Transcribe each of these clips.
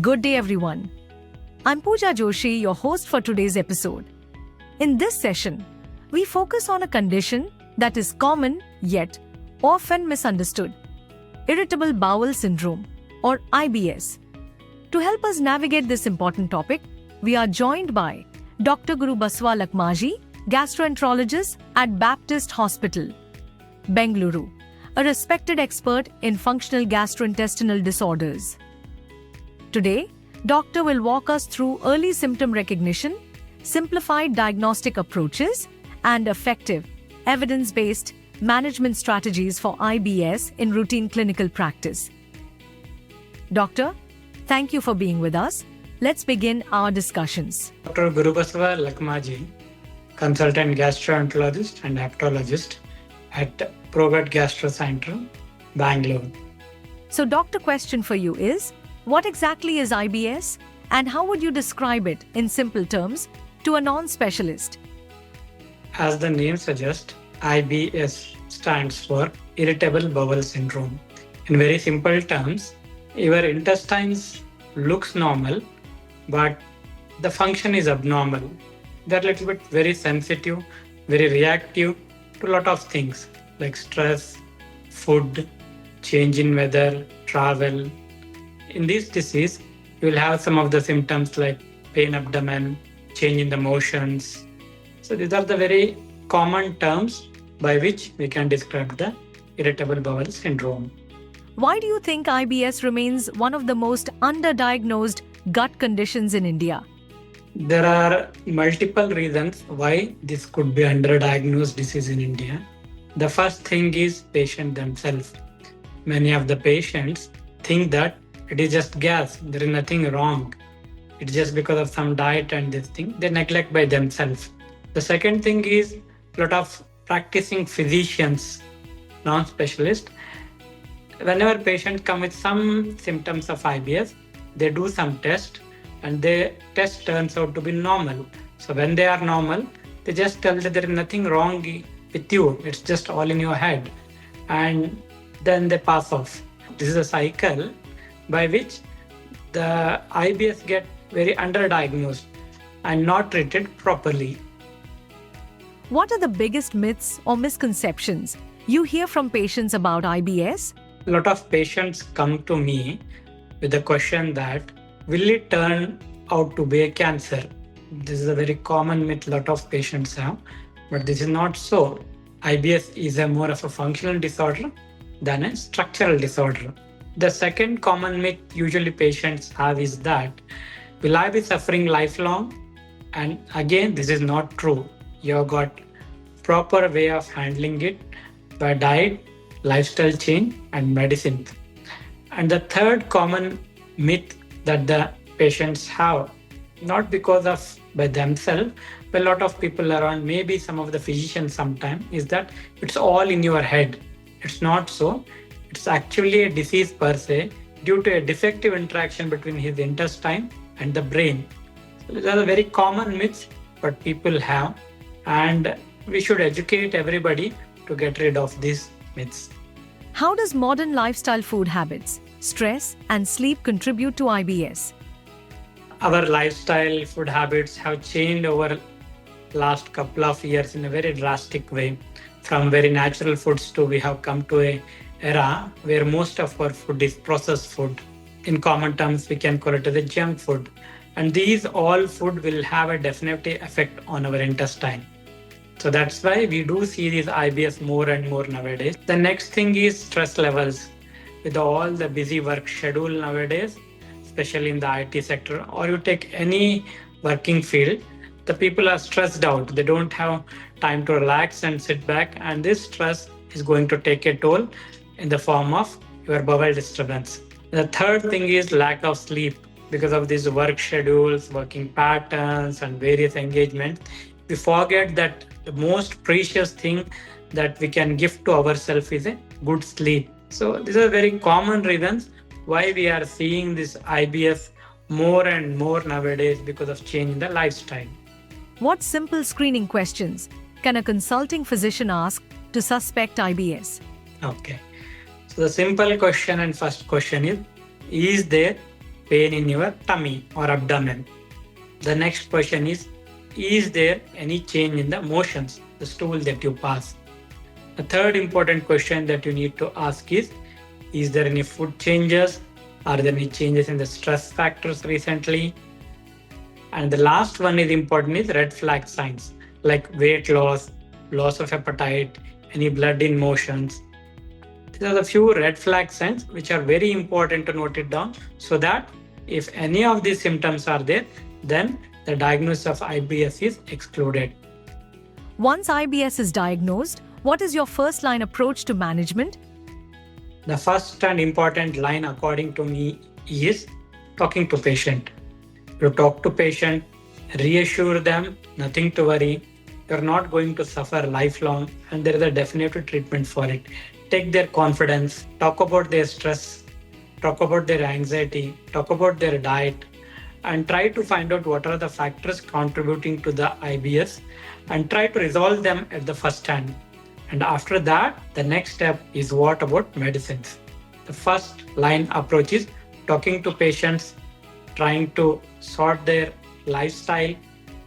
Good day, everyone. I'm Pooja Joshi, your host for today's episode. In this session, we focus on a condition that is common yet often misunderstood: irritable bowel syndrome, or IBS. To help us navigate this important topic, we are joined by Dr. Gurubasava Lakamaji, gastroenterologist at Baptist Hospital, Bengaluru, a respected expert in functional gastrointestinal disorders. Today, Doctor will walk us through early symptom recognition, simplified diagnostic approaches, and effective, evidence-based management strategies for IBS in routine clinical practice. Doctor, thank you for being with us. Let's begin our discussions. Dr. Gurubasava Lakamaji, consultant gastroenterologist and hepatologist at Bloat Gastro Center, Bangalore. So, doctor, question for you is, what exactly is IBS and how would you describe it in simple terms to a non-specialist? As the name suggests, IBS stands for irritable bowel syndrome. In very simple terms, your intestines looks normal, but the function is abnormal. They're a little bit very sensitive, very reactive to a lot of things like stress, food, change in weather, travel. In this disease, you will have some of the symptoms like pain abdomen, change in the motions. So these are the very common terms by which we can describe the irritable bowel syndrome. Why do you think IBS remains one of the most underdiagnosed gut conditions in India? There are multiple reasons why this could be underdiagnosed disease in India. The first thing is patient themselves. Many of the patients think that it is just gas, there is nothing wrong. It's just because of some diet and this thing. They neglect by themselves. The second thing is a lot of practicing physicians, non-specialists. Whenever patients come with some symptoms of IBS, they do some test and the test turns out to be normal. So when they are normal, they just tell that there is nothing wrong with you. It's just all in your head. And then they pass off. This is a cycle by which the IBS get very underdiagnosed and not treated properly. What are the biggest myths or misconceptions you hear from patients about IBS? A lot of patients come to me with the question that, will it turn out to be a cancer? This is a very common myth a lot of patients have, but this is not so. IBS is more of a functional disorder than a structural disorder. The second common myth usually patients have is that, will I be suffering lifelong? And again, this is not true. You've got proper way of handling it by diet, lifestyle change, and medicine. And the third common myth that the patients have, not because of by themselves, but a lot of people around, maybe some of the physicians sometimes, is that it's all in your head. It's not so. It's actually a disease per se due to a defective interaction between his intestine and the brain. So these are the very common myths what people have, and we should educate everybody to get rid of these myths. How does modern lifestyle food habits, stress, and sleep contribute to IBS? Our lifestyle food habits have changed over last couple of years in a very drastic way. From very natural foods to we have come to a era where most of our food is processed food. In common terms, we can call it as a junk food. And these all food will have a definite effect on our intestine. So that's why we do see these IBS more and more nowadays. The next thing is stress levels. With all the busy work schedule nowadays, especially in the IT sector, or you take any working field, the people are stressed out. They don't have time to relax and sit back, and this stress is going to take a toll in the form of your bowel disturbance. The third thing is lack of sleep. Because of these work schedules, working patterns, and various engagements, we forget that the most precious thing that we can give to ourselves is a good sleep. So these are very common reasons why we are seeing this IBS more and more nowadays because of change in the lifestyle. What simple screening questions can a consulting physician ask to suspect IBS? Okay. So the simple question and first question is there pain in your tummy or abdomen. The next question is there any change in the motions, the stool that you pass? The third important question that you need to ask is there any food changes? Are there any changes in the stress factors recently? And the last one is important is red flag signs like weight loss, loss of appetite, any blood in motions. These are the few red flag signs which are very important to note it down so that if any of these symptoms are there, then the diagnosis of IBS is excluded. Once IBS is diagnosed, what is your first line approach to management? The first and important line according to me is talking to patient. You talk to patient, reassure them, nothing to worry. You're not going to suffer lifelong and there is a definitive treatment for it. Take their confidence, talk about their stress, talk about their anxiety, talk about their diet, and try to find out what are the factors contributing to the IBS and try to resolve them at the first hand. And after that, the next step is what about medicines. The first line approach is talking to patients, trying to sort their lifestyle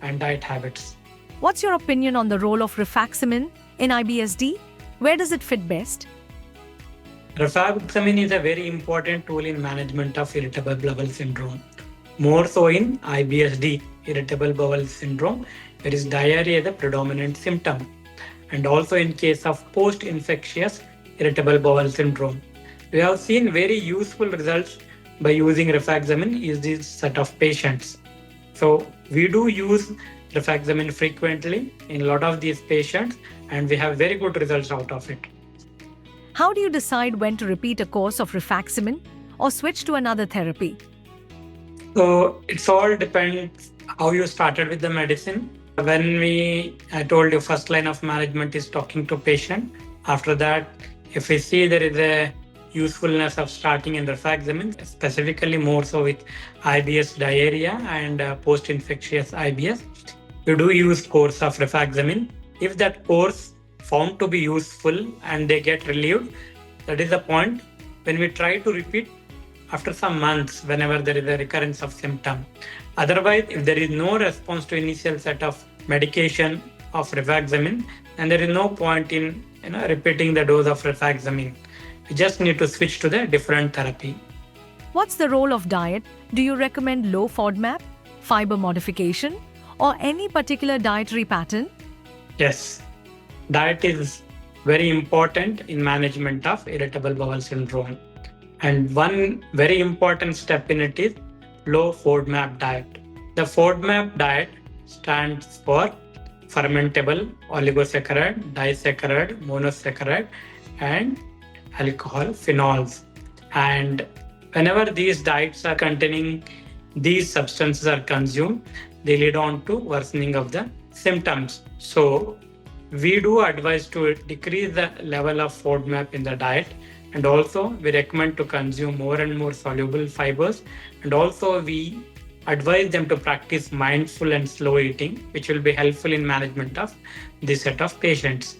and diet habits. What's your opinion on the role of rifaximin in IBSD? Where does it fit best? Rifaximin is a very important tool in management of irritable bowel syndrome. More so in IBSD, irritable bowel syndrome, where is diarrhea the predominant symptom. And also in case of post-infectious irritable bowel syndrome. We have seen very useful results by using rifaximin in this set of patients. So we do use rifaximin frequently in a lot of these patients and we have very good results out of it. How do you decide when to repeat a course of rifaximin or switch to another therapy? So it's all depends how you started with the medicine. When I told you first line of management is talking to patient. After that, if we see there is a usefulness of starting in rifaximin, specifically more so with IBS diarrhea and post-infectious IBS, you do use course of rifaximin. If that course found to be useful and they get relieved, that is the point when we try to repeat after some months whenever there is a recurrence of symptom. Otherwise, if there is no response to initial set of medication of rifaximin, then there is no point in repeating the dose of rifaximin. We just need to switch to the different therapy. What's the role of diet? Do you recommend low FODMAP, fiber modification, or any particular dietary pattern? Yes, diet is very important in management of irritable bowel syndrome. And one very important step in it is low FODMAP diet. The FODMAP diet stands for fermentable oligosaccharide, disaccharide, monosaccharide, and alcohol phenols. And whenever these diets are containing these substances are consumed, they lead on to worsening of the symptoms. So we do advise to decrease the level of FODMAP in the diet. And also we recommend to consume more and more soluble fibers. And also we advise them to practice mindful and slow eating, which will be helpful in management of this set of patients.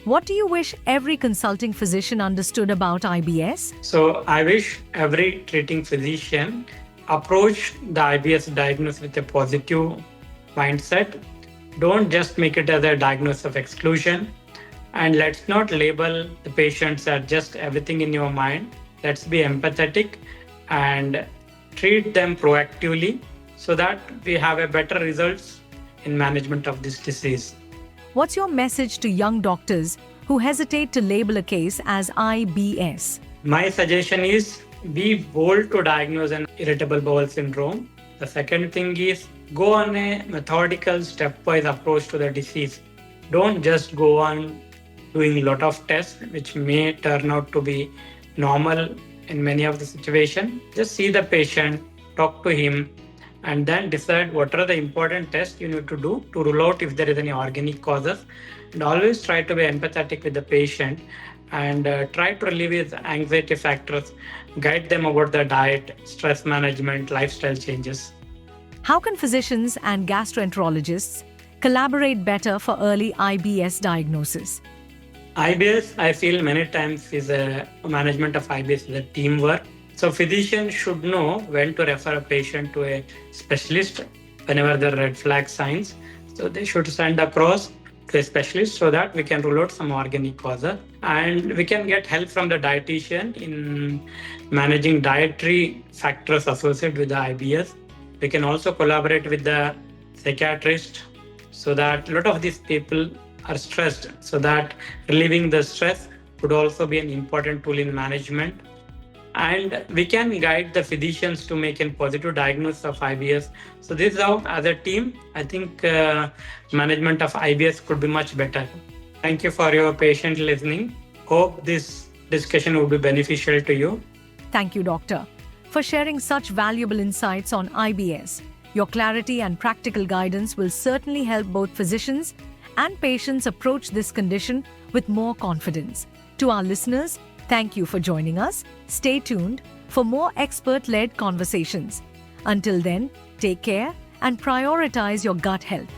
What do you wish every consulting physician understood about IBS? So I wish every treating physician approach the IBS diagnosis with a positive mindset. Don't just make it as a diagnosis of exclusion. And let's not label the patients as just everything in your mind. Let's be empathetic and treat them proactively so that we have a better results in management of this disease. What's your message to young doctors who hesitate to label a case as IBS? My suggestion is be bold to diagnose an irritable bowel syndrome. The second thing is go on a methodical stepwise approach to the disease. Don't just go on doing a lot of tests which may turn out to be normal in many of the situations. Just see the patient, talk to him, and then decide what are the important tests you need to do to rule out if there is any organic causes. And always try to be empathetic with the patient and try to relieve his anxiety factors, guide them about the diet, stress management, lifestyle changes. How can physicians and gastroenterologists collaborate better for early IBS diagnosis? IBS, I feel many times is a management of IBS is a teamwork. So physicians should know when to refer a patient to a specialist whenever there are red flag signs. So they should send across to a specialist so that we can rule out some organic causes. And we can get help from the dietitian in managing dietary factors associated with the IBS. We can also collaborate with the psychiatrist so that a lot of these people are stressed. So that relieving the stress would also be an important tool in management, and we can guide the physicians to make a positive diagnosis of IBS. So this is how, as a team, I think management of IBS could be much better. Thank you for your patient listening. Hope this discussion will be beneficial to you. Thank you, Doctor, for sharing such valuable insights on IBS. Your clarity and practical guidance will certainly help both physicians and patients approach this condition with more confidence. To our listeners, thank you for joining us. Stay tuned for more expert-led conversations. Until then, take care and prioritize your gut health.